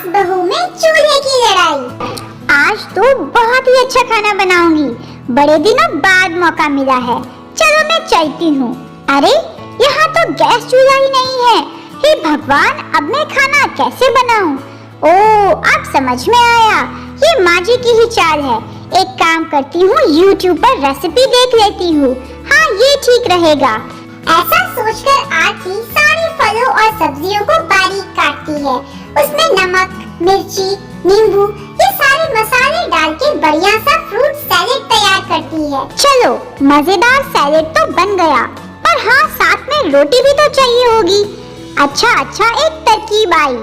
सास बहू में चूल्हे की लड़ाई। आज तो बहुत ही अच्छा खाना बनाऊंगी, बड़े दिनों बाद मौका मिला है। चलो मैं चलती हूँ। अरे यहाँ तो गैस चूल्हा ही नहीं है। हे भगवान, अब मैं खाना कैसे बनाऊं? ओह, अब समझ में आया, ये माँ जी की ही चाल है। एक काम करती हूँ, YouTube पर रेसिपी देख लेती हूँ। हाँ, ये ठीक रहेगा। ऐसा सोचकर आरती सारे फलों और सब्जियों को बारीक काटती है। उसमें नमक, मिर्ची, नींबू, ये सारे मसाले डाल के बढ़िया सा फ्रूट सैलेड तैयार करती है। चलो, मजेदार सैलेड तो बन गया, पर हाँ, साथ में रोटी भी तो चाहिए होगी। अच्छा, एक तरकीब आई।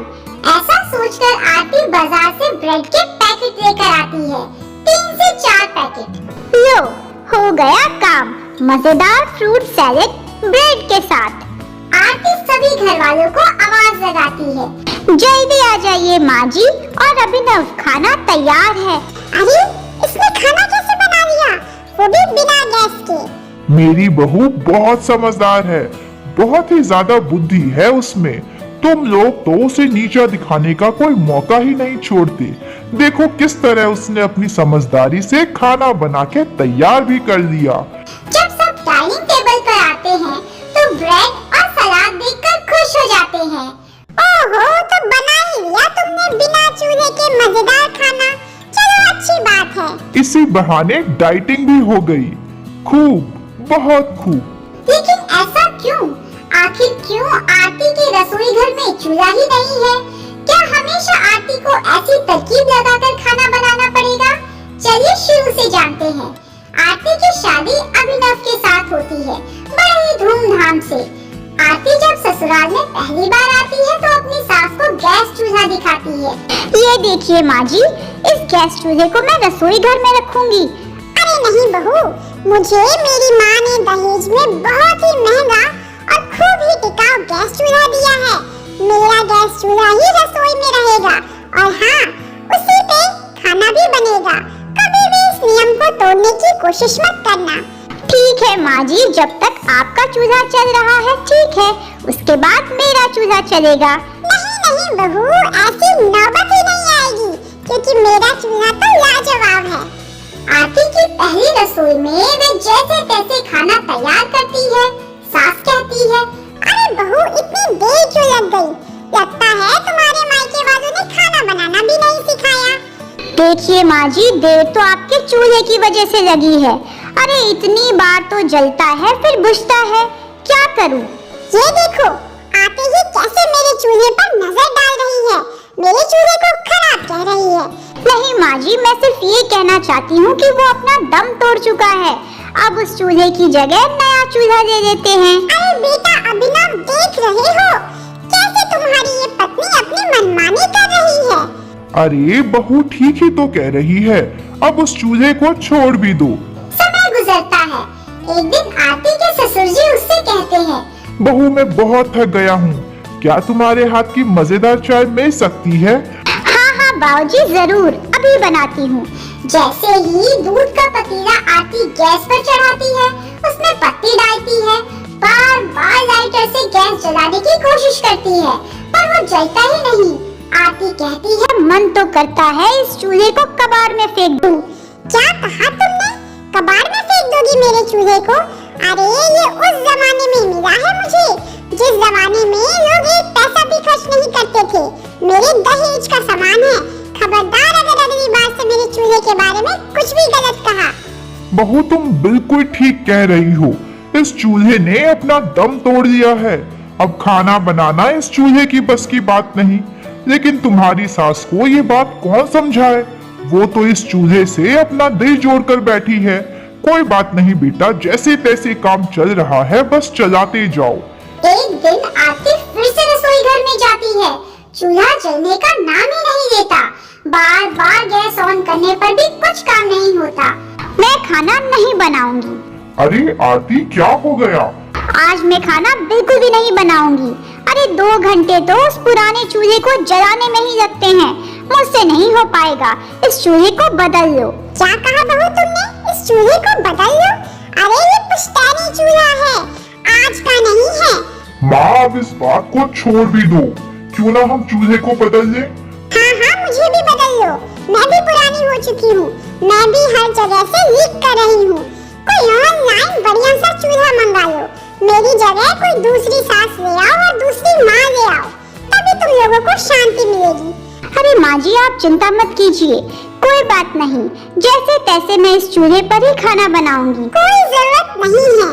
ऐसा सोचकर आरती बाजार से ब्रेड के पैकेट लेकर आती है, 3 से 4 पैकेट। लो, हो गया काम। मजेदार फ्रूट सैलेड ब्रेड के साथ। आरती सभी घर वालों को आवाज लगाती है, जल्दी आ जाइए माँ जी और अभिनव, खाना तैयार है। अरे, इसने खाना कैसे बना लिया, वो भी बिना गैस के? मेरी बहू बहुत समझदार है, बहुत ही ज्यादा बुद्धि है उसमें। तुम लोग तो उसे नीचा दिखाने का कोई मौका ही नहीं छोड़ते। देखो किस तरह उसने अपनी समझदारी से खाना बना के तैयार भी कर लिया। जब सब डाइनिंग टेबल पर आते हैं तो ब्रेड और सलाद देखकर खुश हो जाते हैं। ओहो, तो बना ही लिया तुमने बिना चूल्हे के मजेदार खाना। चलो, अच्छी बात है। इसी बहाने डाइटिंग भी हो गई। खूब, बहुत खूब। लेकिन ऐसा क्यों? आखिर क्यों आरती के रसोई घर में चूल्हा ही नहीं है? क्या हमेशा आरती को ऐसी तरकीब लगाकर खाना बनाना पड़ेगा? चलिए शुरू से जानते हैं। आरती की शादी अभिनव के साथ होती है, बड़े ही धूमधाम से। आरती जब ससुराल में पहली बार आती है तो अपनी सास को गैस चूल्हा दिखाती है। ये देखिए माँ जी, इस गैस चूल्हे को मैं रसोई घर में रखूंगी। अरे नहीं बहू, मुझे मेरी माँ ने दहेज में बहुत ही महंगा और खूब ही टिकाऊ गैस चूल्हा दिया है। मेरा गैस चूल्हा ही रसोई में रहेगा और हाँ, उसी पे खाना भी बनेगा। कभी भी इस नियम को तोड़ने की कोशिश मत करना। ठीक है माँ जी, जब तक आपका चूल्हा चल रहा है ठीक है, उसके बाद मेरा चूल्हा चलेगा। नहीं बहू, ऐसी नौबत ही नहीं आएगी, क्योंकि मेरा चूल्हा तो लाजवाब है। आरती की पहली रसोई में वे जैसे तैसे खाना तैयार करती है। सास कहती है, अरे बहू, इतनी देर क्यों लग गई? लगता है तुम्हारे मायके वालों ने खाना बनाना भी नहीं सिखाया। देखिए माँ जी, देर तो आपके चूल्हे की वजह से लगी है। अरे इतनी बार तो जलता है फिर बुझता है, क्या करूँ? ये देखो, आते ही कैसे मेरे चूल्हे पर नजर डाल रही है, मेरे चूल्हे को खराब कह रही है। नहीं माँ जी, मैं सिर्फ ये कहना चाहती हूँ कि वो अपना दम तोड़ चुका है। अब उस चूल्हे की जगह नया चूल्हा ले लेते हैं। अरे बेटा अभिनव, देख रहे हो कैसे तुम्हारी ये पत्नी अपनी मनमानी कर रही है? अरे बहू ठीक ही तो कह रही है, अब उस चूल्हे को छोड़ भी दो। समय गुजरता है। एक दिन आरती के ससुर जी उससे कहते हैं, बहू मैं बहुत थक गया हूँ, क्या तुम्हारे हाथ की मजेदार चाय मिल सकती है? हाँ बाबूजी, जरूर, अभी बनाती हूँ। जैसे ही दूध का पतीला आरती गैस पर चढ़ाती है, उसमें पत्ती डालती है, बार बार लाइटर से गैस जलाने की कोशिश करती है, पर वो जलता ही नहीं। आरती कहती है, मन तो करता है इस चूल्हे को कबाड़ में फेंक दूं। क्या कहा तुमने? कबाड़ में फेंक दोगी मेरे चूल्हे को? अरे ये उस जमाने में मिला है मुझे, जिस जमाने में लोग एक पैसा भी खर्च नहीं करते थे। मेरे दहेज का सामान है। खबरदार अगर अगली बार से मेरे चूल्हे के बारे में कुछ भी गलत कहा। बहू तुम बिल्कुल ठीक कह रही हो, इस चूल्हे ने अपना दम तोड़ दिया है। अब खाना बनाना इस चूल्हे की बस की बात नहीं। लेकिन तुम्हारी सास को ये बात कौन समझाए? वो तो इस चूल्हे से अपना दिल जोड़कर बैठी है। कोई बात नहीं बेटा, जैसे तैसे काम चल रहा है, बस चलाते जाओ। एक दिन आरती फिर से रसोई घर में जाती है। चूल्हा जलने का नाम ही नहीं लेता। बार बार गैस ऑन करने पर भी कुछ काम नहीं होता। मैं खाना नहीं बनाऊंगी। अरे आरती, क्या हो गया? आज मैं खाना बिल्कुल भी नहीं बनाऊंगी। अरे 2 घंटे तो उस पुराने चूल्हे को जलाने में ही लगते हैं, मुझसे नहीं हो पाएगा। इस चूल्हे को बदल लो। क्या कहा बहू तुमने? इस चूल्हे को बदल लो? अरे ये पुश्तैनी चूल्हा है, आज का नहीं है। माँ अब इस बात को छोड़ भी दो, क्यों ना हम चूल्हे को बदल लें? हाँ भी बदल लो, मैं भी पुरानी हो चुकी हूँ, मैं भी हर जगह से लीक कर रही हूँ। कोई ऑनलाइन बढ़िया सा चूल्हा मंगा लो, मेरी जगह कोई दूसरी सास ले आओ और दूसरी माँ ले आओ, तभी तुम लोगों को शांति मिलेगी। अरे माँ जी, आप चिंता मत कीजिए, कोई बात नहीं, जैसे तैसे मैं इस चूल्हे पर ही खाना बनाऊंगी। कोई जरूरत नहीं है,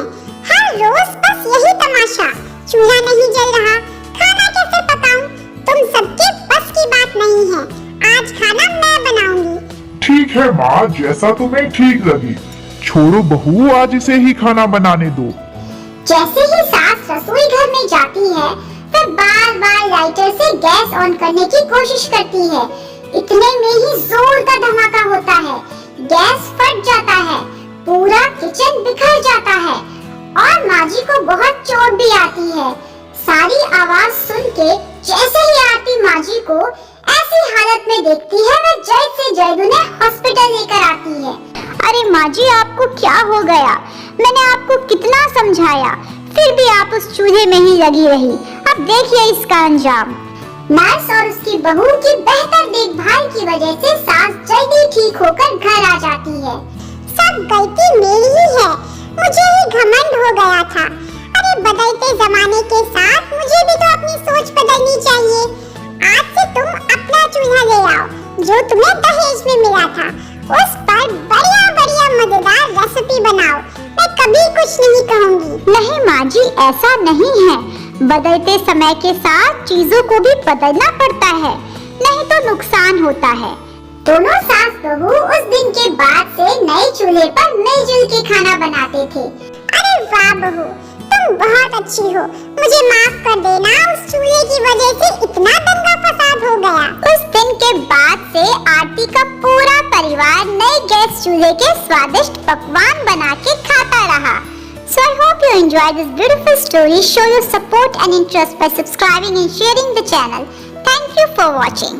हर रोज बस यही तमाशा, चूल्हा नहीं जल रहा, खाना कैसे पकाऊं? तुम सबके बस की बात नहीं है, आज खाना मैं बनाऊंगी। ठीक है माँ, जैसा तुम्हें ठीक लगे। छोड़ो बहू, आज इसे ही खाना बनाने दो। जैसे ही सास रसोई घर में जाती है, फिर बार-बार लाइटर से गैस ऑन करने की कोशिश करती है। इतने में ही जोर का धमाका होता है, गैस फट जाता है, पूरा किचन बिखर जाता है और माँ जी को बहुत चोट भी आती है। सारी आवाज सुन के जैसे ही आरती माँ जी को ऐसी हालत में देखती है, वह जल्द से जल्द उन्हें हॉस्पिटल लेकर आती है। अरे माँ जी, आपको क्या हो गया? मैंने आपको कितना समझाया, फिर भी आप उस चूल्हे में ही लगी रही। अब देखिए इसका अंजाम। नर्स और उसकी बहू की बेहतर देखभाल की वजह से सास जल्दी ठीक होकर घर आ जाती है। सब गलती मेरी ही है, मुझे ही घमंड हो गया था। अरे बदलते जमाने के साथ मुझे भी तो अपनी सोच बदलनी चाहिए। आज से तुम अपना चूल्हा ले आओ, जो तुम्हें दहेज में मिला था, उस पर बढ़िया-बढ़िया मजेदार रेसिपी बनाओ। मैं कभी कुछ नहीं कहूँगी। नहीं माँ जी, ऐसा नहीं है, बदलते समय के साथ चीजों को भी बदलना पड़ता है, नहीं तो नुकसान होता है। दोनों सास बहू उस दिन के बाद से नए चूल्हे पर मिलजुल के खाना बनाते थे। अरे वाह बहू, तुम बहुत अच्छी हो, मुझे माफ कर देना, उस चूल्हे की वजह से इतना दंगा फसाद हो गया। उस दिन के बाद से आरती का पूरा परिवार नए गैस चूल्हे के स्वादिष्ट पकवान बना के खाता रहा। So I hope you enjoyed this beautiful story. Show your support and interest by subscribing and sharing the channel. Thank you for watching.